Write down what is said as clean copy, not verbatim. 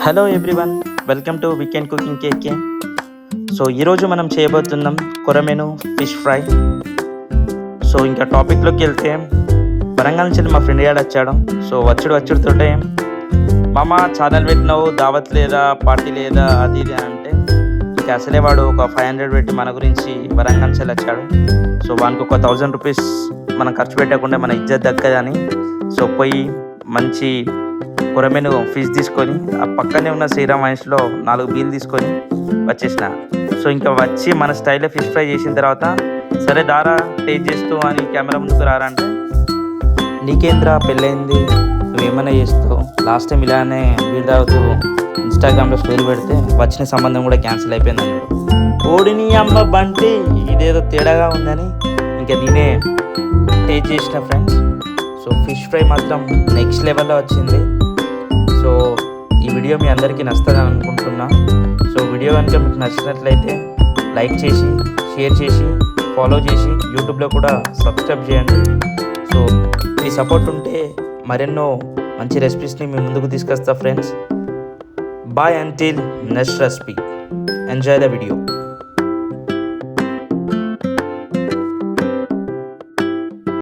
Hello everyone, welcome to weekend cooking KK. So ఈరోజు మనం చేయబోతున్నాం కొరమేను ఫిష్ ఫ్రై. సో ఇంకా టాపిక్లోకి వెళ్తే, వరంగల్ నుంచి మా ఫ్రెండ్ గారు వచ్చాడు. సో వచ్చుడుతోటే మామ ఛానల్ పెట్టినావు, దావత్ లేదా, పార్టీ లేదా, అది ఇది అంటే ఇంకా అసలే వాడు ఒక 500 పెట్టి మన గురించి వరంగల్ నుంచి వచ్చాడు. సో వానికి ఒక 1000 రూపీస్ మనం ఖర్చు పెట్టకుండా మన ఇజ్జత్ దక్కదని, సో పోయి మంచి కొరమేను ఫిష్ తీసుకొని ఆ పక్కనే ఉన్న శ్రీరామ్ వైన్స్లో 4 బీలు తీసుకొని వచ్చేసిన. సో ఇంకా వచ్చి మన స్టైల్లో ఫిష్ ఫ్రై చేసిన తర్వాత, సరే దారా టేస్ట్ చేస్తూ అని కెమెరా ముందుకు రారంటే, నీకేంద్రా పెళ్ళైంది, నువ్వేమైనా చేస్తావు, లాస్ట్ టైం ఇలానే బీర్ తాగుతూ ఇన్స్టాగ్రామ్లో స్టోరీ పెడితే వచ్చిన సంబంధం కూడా క్యాన్సిల్ అయిపోయింది అన్నాడు. ఓడిని అమ్మ బంటి, ఇదేదో తేడాగా ఉందని ఇంకా నేనే టేస్ట్ చేసిన ఫ్రెండ్స్. సో ఫిష్ ఫ్రై మాత్రం నెక్స్ట్ లెవెల్లో వచ్చింది. సో ఈ వీడియో మీ అందరికీ నచ్చుతుందని అనుకుంటున్నా. సో వీడియో కనుక మీకు నచ్చినట్లయితే లైక్ చేసి, షేర్ చేసి, ఫాలో చేసి, యూట్యూబ్లో కూడా సబ్స్క్రైబ్ చేయండి. సో మీ సపోర్ట్ ఉంటే మరెన్నో మంచి రెసిపీస్ని మీ ముందుకు తీసుకొస్తా friends. Bye until next recipe. Enjoy the video.